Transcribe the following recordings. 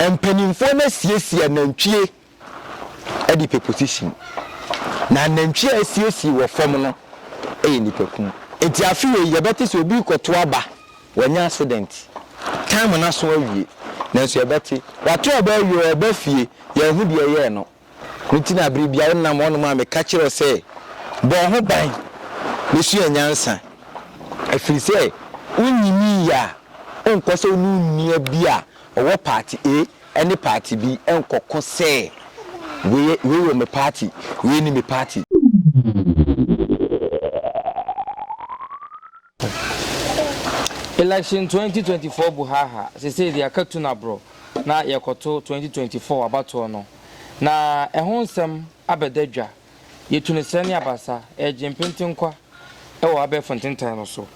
empanimfo na siesie nantwie edi pe position na nantwie asiesie wo fam no nipakum enti afi we yebete se obi koto aba wanya accident time na so awie na so yebete wato aba awie aba fie ya hu de ye no nti na biri bia wona mo no ma me ka kire se bo ho ban ne su anyansa afiri se unyimi ya onkwose onu nia bia owo party A any party B enkoko se we me party we ni me party. Election 2024 buhaha se say dia katuna bro na yekoto 2024 abato no na ehonsem abedadwa yetunesani abasa ejempentinkwa ewo abefontentan no so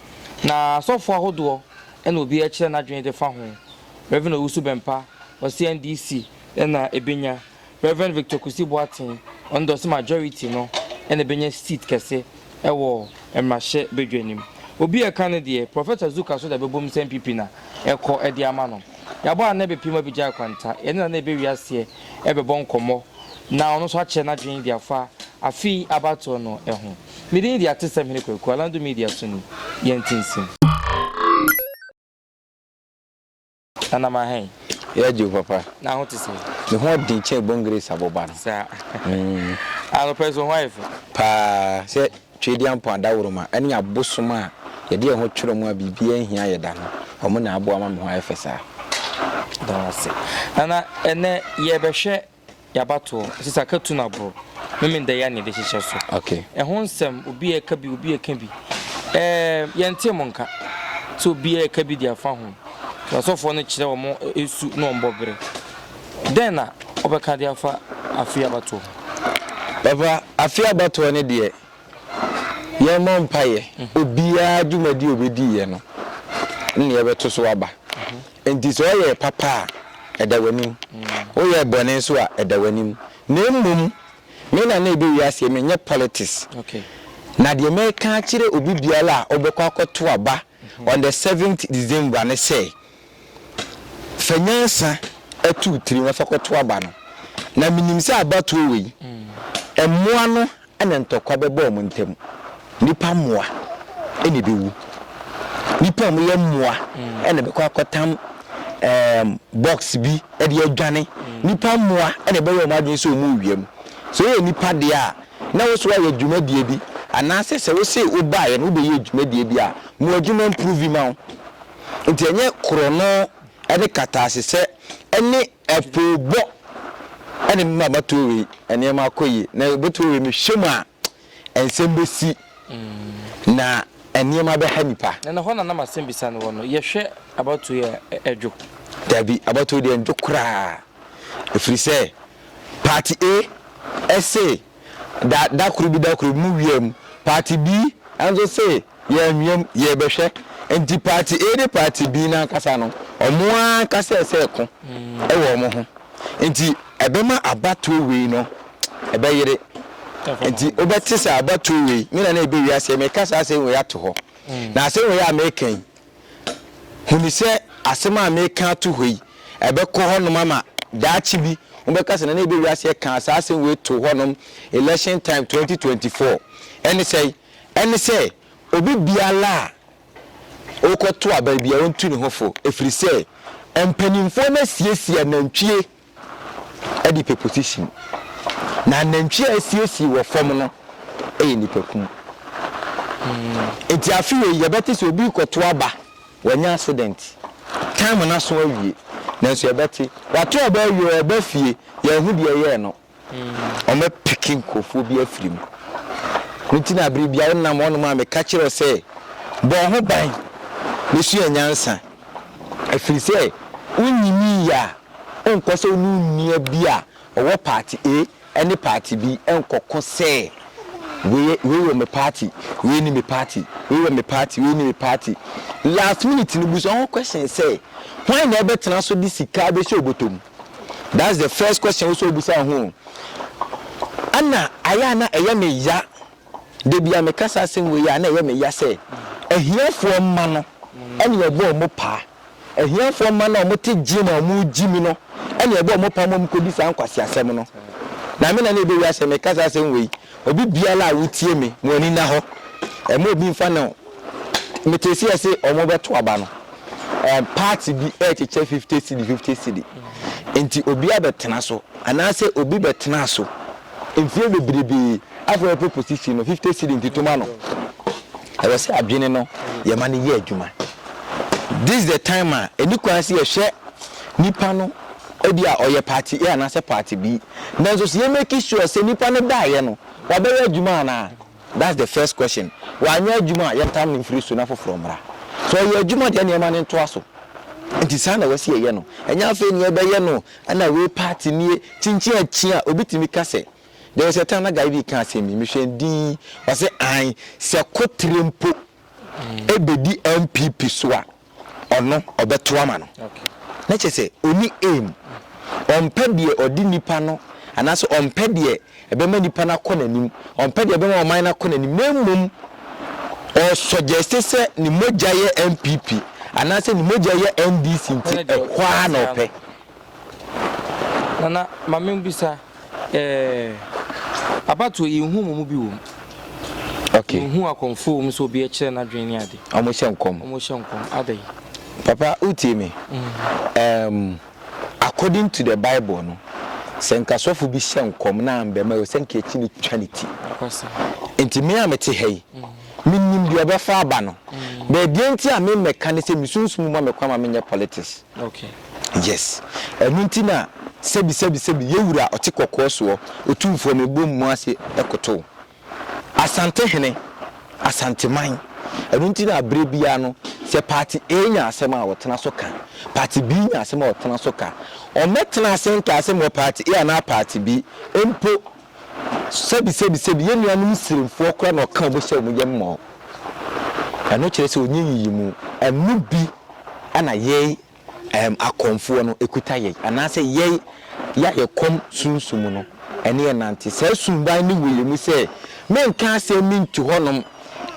na sofo ahodo ena obi a kire na dwen de fa ho Reverend Owusu Bempa o CNDC na ebenya Reverend Victor Kusiboatin on the majority no ena ebenya seat kese ewo emahye bedwanim obi e kan de Professor Zuka so da bebom MPP na ekọ edi ama no yabo anabe pima bi ja kwanta ene na Ebewiase ebebon komo na ono so ache na dwen dia fa afi abato no eho midin dia tesem hene kwaku Alandu Media suni yentinsim ana ma hen ya ji papa na ho tese me ho din che bongre saboba no sa alo person wife pa se twedi ampo adawroma ene abosoma ye de ho twero mu abibia ehia ye da no omo na abo ama me ho afesa da se ana ene ye behwe yabato sisa katuna bro meme nda ya ne de hyehyɛ so okay ho nsɛm obi e ka bi yɛnte monka so obi e ka bi dia fa ho na sofo no kyerɛ wo esu no mbɔbere den na obɛka dia fa afia bato baba afia bato ne de ye mo mpaye obia dwumadi obedi ye no ne ye beto so aba enti so ye papa edawanim o ye bone so a edawanim na mmom me na Ebewiase me nye politics okay na de me ka kire obi biala obekọ akoto aba on the 7th December ne say fanyansa atu tiri wa fakoto aba no na minim se abato we emmoa no ene ntokwa bebo mo ntem nipa moa ene bewu nipa mo ye moa ene bekọ akotam box bi e de adwane nipa moa ene be yo ma adwen so mu wiem so ye nipa de a na wo so ya dwumadie bi anase se wo se wo ba ye no be ye dwumadie bi a mo adwuma improve ma nti enye krono ene katase se ene epobo ene ma batowe ene ma koyi na batowe me hwema ensem besi na ene ma be hanipa na ho na masem bisa no no ye hwe about ye edwo dabi about de ndwo kra efiri se party A say that could mu wiem party B and so say ye nwem ye behwe enti party A de party B na kasa no omo an kasa se ko e wo mo ho enti ebema abato we no ebeyire enti obeti se abato we me na Ebewiase me kasa se we ato ho na se we American huni se asema American to hoi ebekọ ho no mama daachi bi umbekase na Ebewiase kan asase we to honom election time 2024 ene say obi biala okoto ababia ontu ne hofo efiri se empanimfo na siesie nantwie edi pe position na nantwie asiesie wo fom no nipakum enti afi we yebete se obi koto aba wanya accident time na so awie na so yebete wato aba awie aba fie ya hu de ye no o picking kofu bi afirim nti na biri bia wona mo no ma me ka kire se bo ho ban ne su anyansa afiri se unyimi ya onkwose onu nia bia owo party A any party B enkoko se we me party we ni me party we me party we ni me party last minute ni buso on question say why na betena so di sika be se obotom. That's the first question we so busa ho ana aya na eye me ya de bia me kasa sen we ya na eye me ya say ehiafo ma no ene ye bo mo pa ehiafo ma na mo te gina mo gimi no ene ebo mo pa mo kodi san kwase asem no na me na na Ebewiase me kasa asem we obi biala a wotie me mo ani na ho mo obi mfa na metesi ase omo beto aba no party bi cheche 50 cedi enti obi abetena so anase obi betena so emfie bebrebe after proposition no 50 cedi enti to ma no I was say adwene no ye ma ne ye adwuma. This is the time eni kwanse ye hwe nipa no odi a oye party A anase party B na so ye make sure say nipa no da ye no wa be adwuma na. That's the first question. Wa nya adwuma ye tam ni free so na foforo mra. So ye adwuma de na ye ma ne to aso. Enti sana wasi ye no. Enya afa ni e be ye no na we party ni chinchi achia obitimi kase. There was a time that guy can say me mission D was say I se kotrempo ebedi MPP so a ono obeto ama no. Okay. Na che say oni aim on pedie odi nipa no anaso on pedie ebema nipa na kɔ nanim on pedie ebema oman na kɔ nanim nemum o suggest say ni moja ye MPP anaso ni moja ye NDC nti ekwa na ope. Nana mamembisa abato ihu mu bi wo. Okay. Ihu akonfo mu so bi e kire na dwen ade. Omo hyenkom adai. Papa uti me. According to the Bible no. Senkasofo bi hyenkom na ambema yo senka echi ni trinity. Akwasa. Enti me amete hei. Minnim bi obefa aba no. Be die nti a me meka ne se misunsumu ma mekwa ma menye politics. Okay. Yes. Nti na sebi yewura otikokko so otumfo me bom mu ase ekoto. Asante hene, asante man. Nti na abrebia no se party A nya asem a wotena so kan. Party B nya asem a wotena so kan. O metena asem ka asem o party A na party B empo sebi yenuanum siremfo kra na oka bo hye mu yemmo. Ano kire se onyi yimu enu bi ana ye akonfo no ekuta ye anase ye ya yekom sunsumu no ene ye nante se sunban ni wiyemu se menka se mintu honom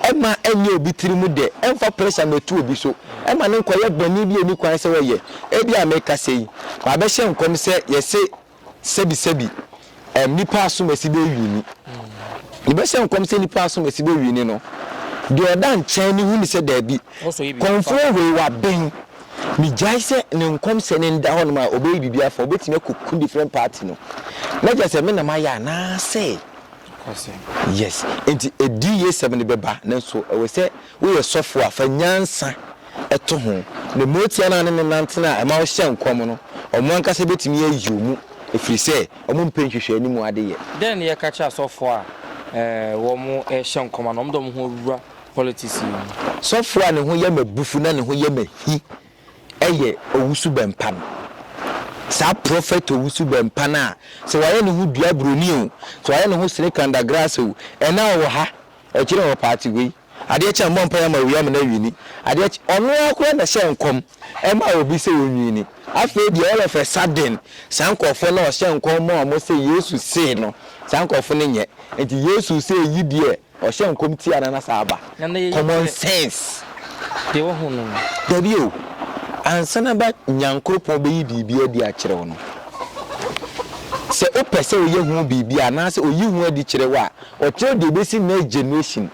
ema enye obi tirimu de emfa pressure metu obi so ema ne nkoye bani bi eni kwan se woye ebi ameka sei ba be hye nkom se ye se sebi nipa asumasi be wini ni be hye nkom se nipa asumasi be wini no de odan chen ni huni se da bi konfo we wa ben mi jaise ne nkom se ne nda ho no ma obey bibia fa obetime kuku different party no na je se me na ma ya na say yes enti edi ye 7 beba na so we se we ye software fa nyansa eto ho ne motia na ne nantena e ma wo hye nkom no omo anka se betime ayimu efiri se omo mpenhwehwe animu ade ye then ye ka cha software wo mo hye nkom na omdom ho wura politics software ne ho ye mabufu na ne ho ye mahi eye owusu bempa sa prophet owusu bempa na so waye ne hu dua broni o so waye ne hu snake under grass o ena wo ha e kire wo party we ade e cha mbompa ya ma wiya na wini ade ono akwa na hye nkom e ma obi se wini afa di all of a sudden sankofo na o hye nkom mo se Yesu se no sankofo ne nye enti Yesu se yidie o hye nkom ti ana na saba common sense de wo hu no debi o ansana ba nyankropon be yi bibia di a kire wo no se o pese o ye hu bibia na se o yi hu adi kire wa o kire de be si na generation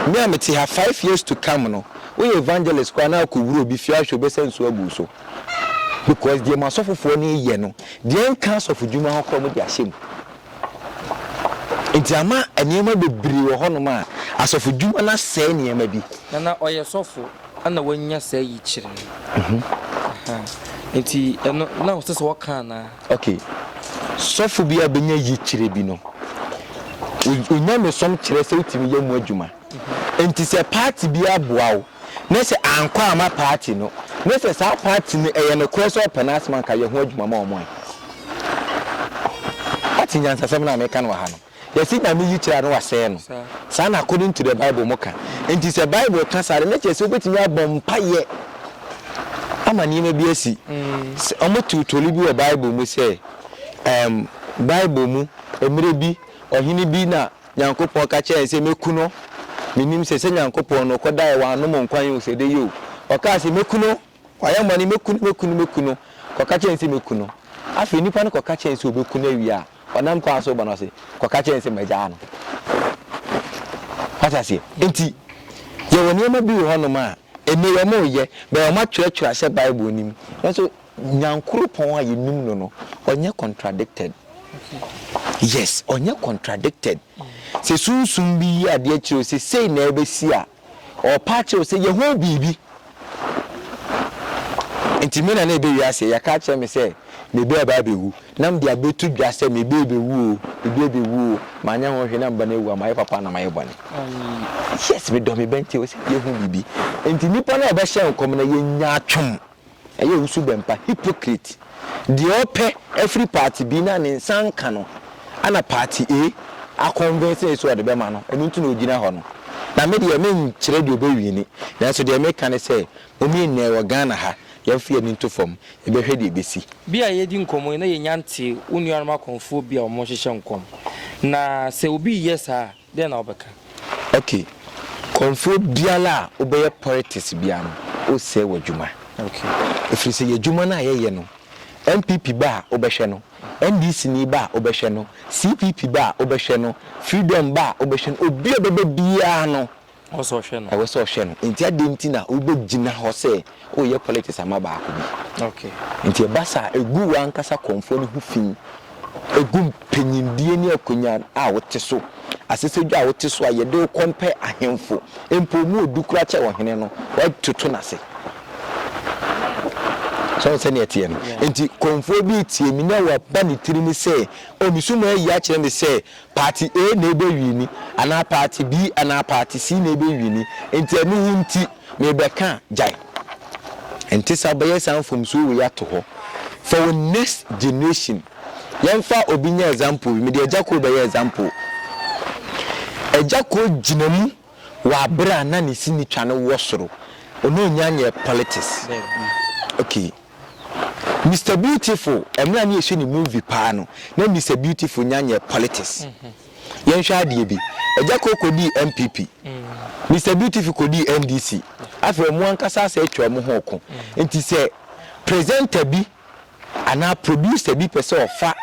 me ameti ha 5 years to come no we evangelist kwa na ko wuro bi fia hwe be senso abu so because the masofofo ni ye no the cancer of djuma ho ko mo di ahyem entiama enema bebiri wo ho no ma asofu djuma na se enema bi na oye sofo ana wanya se yi kire enti eno na o se waka na okay sofo bi abenya yi kire bi no unya me som kire se utimi ye mu adjuma enti se party bi aboawo na se ankwa ama party no na se sa party ni eye no cross up penasman ka ye ho adjuma ma omo ati nyansa sem na me kan wa ha no yesi na me yi kire no wa se no sa na according to the Bible moka enti se Bible ka sare na che se obetimi abom paye amani na bi asi omo tutoli bi wa Bible mu se Bible mu emire bi ohini bi na Nyankopon ka che se mekuno minim se Nyankopon no koda e wa no mo nkwan yo se de yo o ka se mekuno kwa ya mani mekuno ko ka che se mekuno afi nipa no koka chense obeku na wi a onam kwa so bono se koka chense maja no patase enti ye woni ma bi ho no ma ene ye mo ye be o ma twetwa se bible nim so nyankuru pon a yenum no onye contradicted. Yes, onye contradicted. Se sunsun bi ade chiro se sei na ebesi a o pa chiro se ye ho bibi. Enti me na Ebewiase ya ka che me se me be aba bewu nam dia betu dwa se me be bewu manya ho hwe na mba na ewu amaye papa na maye bone. Yes, me do me benti o se ye ho bibi. Enti nipa na ebe hye nkom na ye nya atwom. Eye usu bempa hypocrite. The ope every party bi na ne nsanka no ana party A convince so de be ma no enu ntu na ogina ho no na me de me nkyere de obewi ni na so de me kan say omi ne wo Ghana ha ye fie ni ntu fom e be hwe de besi bia ye di nkomo na ye nyante unuanum akonfo bia o mo hyehye nkom na se obi yesa de na obeka. Okay, konfo biala obeye politics bia no o se wadwuma. Okay, if you say wadwuma na ye no MPP ba obehwe no, NDC ni ba obehwe no, CPP ba obehwe no, Freedom ba obehwe no, obi obebe bia no oso hwe no. I was so hwe no. Nti adenti na obegina ho se o ye politics ama ba ko bi. Okay. Nti basa egu wankasa konfo no hu fin. Egu penyindie ni akonya a wote so. Asesedwa a wote so a ye de compare ahemfo. Empo mu odukura che wo hene no, wa tutu na se. So send it here. Enti konfo bi tie mi na wa ba ni tiri ni say o mi suma yi a kire me say party A na ebe wini ana party B ana party C na ebe wini enti anu hunti me be kan jai enti sabaye san from so we ya to ho for our next generation yemfa obinya example me de ejako be example ejako ginamu wa bra na ni sini twa no wosoro ono nyanye politics. Okay, Mr. Beautiful, emra ni ehwe ni movie pa no na Mr. Beautiful nyanye politics. Yen hwa de bi ejako kodi MPP, Mr. Beautiful kodi NDC, afre mu ankasa asa etwa mu ho ko enti se presenter bi ana producer bi pese ofa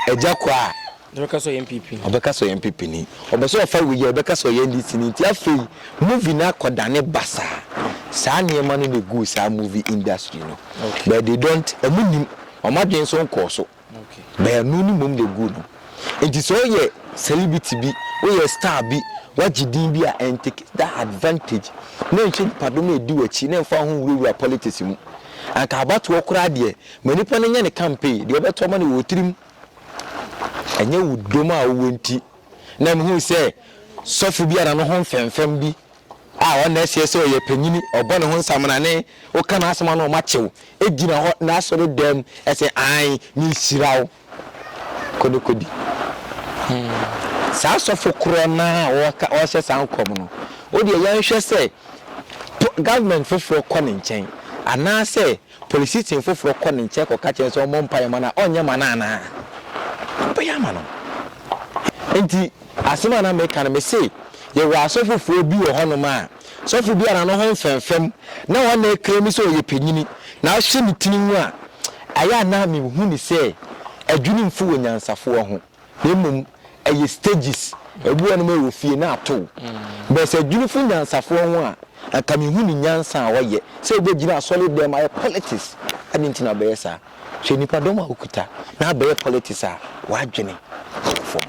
ejako a obeka so MPP, obeka so MPP ni obeso ofa we ye obeka so NDC ni ti afei movie na kodane basa sa niema no go sa movie industry no. Okay. But they don't emunim omadwen so nko so. Okay. But no ni mum de go no. Enti so ye celebrity bi o ye star bi wagidin bi a and take that advantage na nche padom edi wachi na mfa ho wura politics mu anka abato okura de manipa no nya ne campaign de obeto ma ne wotirim enye wudoma a wonti na mhu se sofu bi ara no ho mfemfem bi a wona ese o ye panyini obo ne ho nsamna ne o kana asema no machew egina ho na asoro dem ese ai ni sirawo kodokodi sa sofu kro na o hye san kom no o de yan hwe se government foforo kɔ ne nkyɛn ana se politician foforo kɔ ne nkyɛn kɔ ka kyerɛ so mo mpa yama na onye manana mpa yama no enti asema na me kan me say ye wa sofoforo bi wo hono ma sofo bi ara no ho mfemfem na wona ekremi so ye panyini na hye ne tinimu a aya na me hu ni say adwuni mfu wo nyansafo ho nemum eye stages ebu anu me wo fie na ato be se adwuni fu nyansafo ho a aka me hu ni nyansa a woye se obegina solid dem ay politics adinti na be yesa hwe nipa dom a okuta na be politics a wadwene fo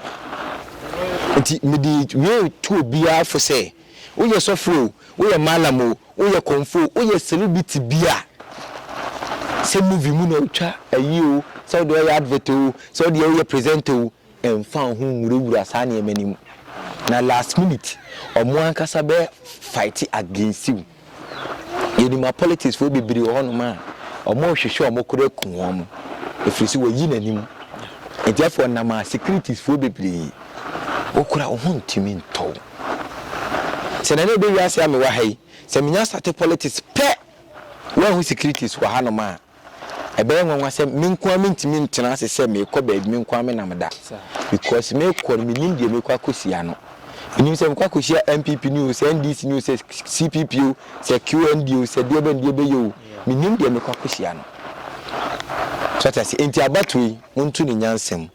nti medi we to bia fo say wo ye sofro wo ye malamo wo ye konfo wo ye celebrity bia se movie mu na utwa ayi o se do ye advert o se do ye present o emfa ho nwurawura sa na emanim na last minute omo ankasa be fight against you yeni ma politics fo bibiri ho no ma omo hwehwe omo kura ku ho mo efrisi wo yi nanim etiafo na ma securities fo bibiri okura wo ntimi nto se na Ebewiase ame wa hai se minya start politics pe wo hu securities wa hano ma ebe nwanwa se minkwa ntimi ntena se me ko ba minkwa me namda because me ko minim de me kwa kosia no minim se me kwa kosia MPP news NDC news CPP se QND se de be yo minim de me kwa kosia no so that say enti abatoi muntu ni nyansem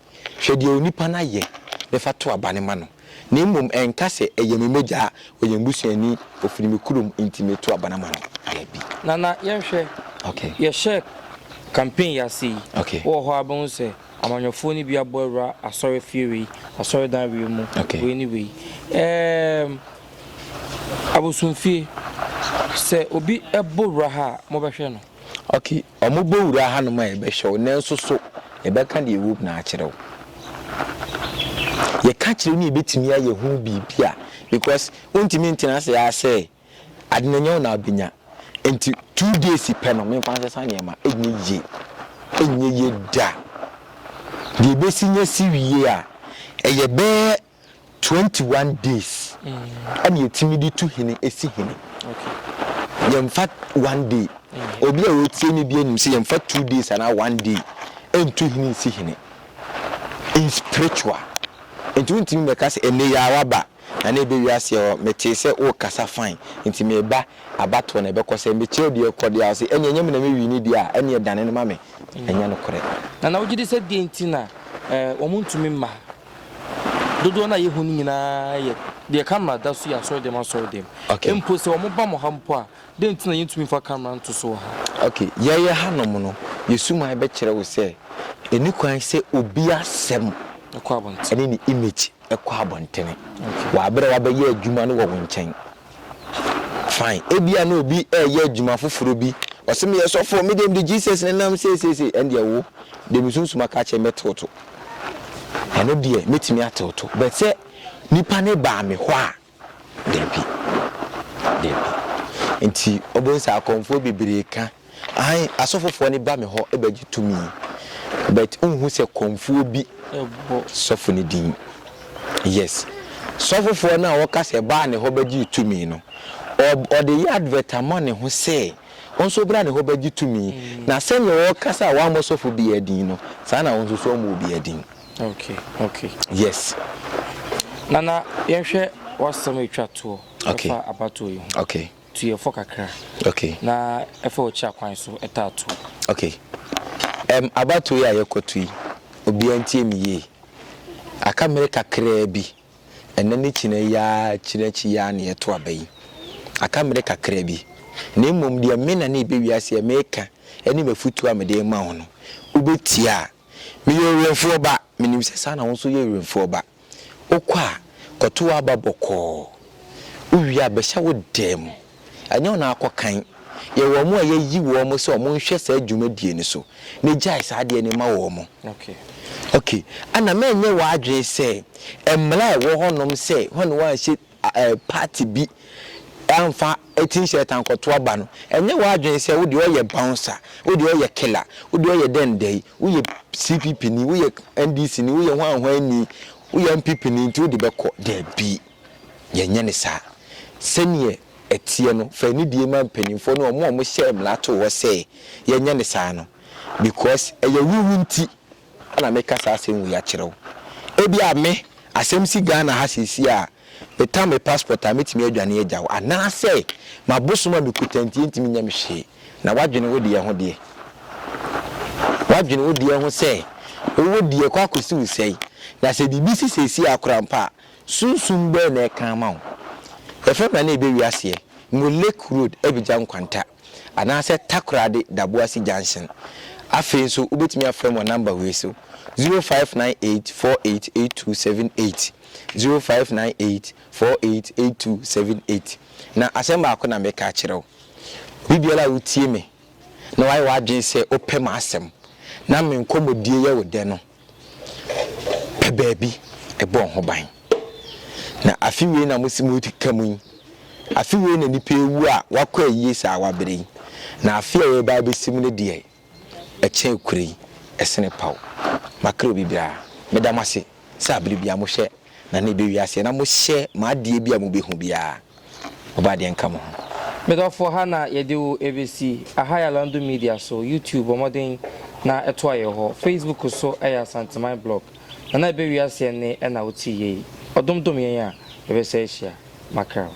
hwe de onipa na ye be fa to abane ma no na mmom enka se eyememegya oyembusuani ofirimikulum enti me to abane ma no abi nana yenhwe okay ye share campaign ya see okay wo ho abon se amanyofo ni bia boura asori fiwi asori dan wi mu we ni we abosumfie se obi ebowra ha mo behwe no okay omubowra ha no ma ebehwe na nso so ebeka de ewu na akyerew ye ka kire ni ebetimi aye hu bibia because untimi ntina se ya say adenanya na abenya enti 2 days pe no me fanse san niema enye ye da de besinya siwie a eye be 21 days ani etimi di tu hene esi hene okay yemfa 1 day obi a wotie ni bia nim se yemfa 2 days and 1 day entu hene esi hene in spiritual enti untimi meka se ene ya waba na na Ebewiase o mete se o kasa fine enti me ba abato na ebekose me che de ekode ase enyanyam na me wi ni dia ene dane no ma me enya no kore na wogidi se di enti na omuntumi ma dodo na yehu ni nyina ye de camera da so ya so dem aso dem empo se omoba mo hampo a de enti na yentumi fa camera nto so ha okay ye hanom no yesuma ebe kire wo se eni kwan se obi asem ekwa abonte eni ni image ekwa abontene wa abere wa be ye adwuma no wo nchen fine ebia na obi ye adwuma foforo bi osem ye so for me dem de Jesus na nam say and ye wo dem sunsuma ka che metoto eno de metimi atoto but say nipa ne ba me ho a debi enti obonsa akonfo bibire ka ai asofofo ne ba me ho ebaji tumi but unhu se konfo bi sofo ne din yes sofofo na woka se ba ne ho baji tumi no o de advert amane ho se onso bra ne ho baji tumi na se ne woka sa wa mo sofo bi adin no sa na onso so mo bi adin okay yes nana yenhwe wasam etwato okay abato yi okay to ye fokakra okay na efa ochi akwan so etato okay abato yi ayekoto yi obi antie miye aka mere kakra bi enani kine ya chinechi ya na yeto abai aka mere kakra bi na mmom de me na na Ebewiase ya meka eni mafutu amede ma ho no ubetia me yerenfo ba minim se sa na won so yerenfo ba okwa koto aba boko uwi abehya wo dem anya na akokan ye wo mo ayi wo mo se o mo nhwe sa adwumadie ni so ne jai sa de ni ma wo mo okay ana menye wa adwen se emla wo honom se hono wa hye party bi amfa etin shetan koto aba no enye wa adwen se wo de oye bouncer wo de oye killer wo de oye dendei wo ye CPP ni wo ye NDC ni wo ye hwan ni wo ye MPP ni nti wo de beko de bi yenye ne sa senie etie no fa ni die ma mpanimfo no mo hye mlato wo se yenye ne sa no because eye wuwu nti ana meka sa asem wu ya kirew ebi ame asem si Ghana ha sisi a beta me passport a metimi adwane agyawo ana se mabosoma me kutanti ntimi nya me hwe na wadwene wo de ye ho de wadwene wo de ye ho se wo de ye kwa kosi usei na se bibisi sesi akrampa sunsun be na kan ma wo efema na Ebewiase mo Lake Road Abidjan kwanta ana se takrade Daboasi Junction afen so ubetimi afrem mo number we so 0598488278 0598488278 na asemba akona meka kirew bibiola utie me na wai wadwen se opem asem na me nkomodie ye wo de no pe baabi ebon ho ban na afiwe na musimuti kamun afiwe na nipa ewu a wakọ ayi sa wabere na afiwe ba besim ne de eche kuri esene paw makro bibia medamase sa bibia mo hye na ne Ebewiase na mo hye ma de bia mo behu bia oba de nka mo medofo hana yedewo ebesi aha Alandu Media so YouTube omodin na eto aye ho Facebook so aya Santiman blog na Ebewiase ne na oti ye odomdom yen a ebese hia makro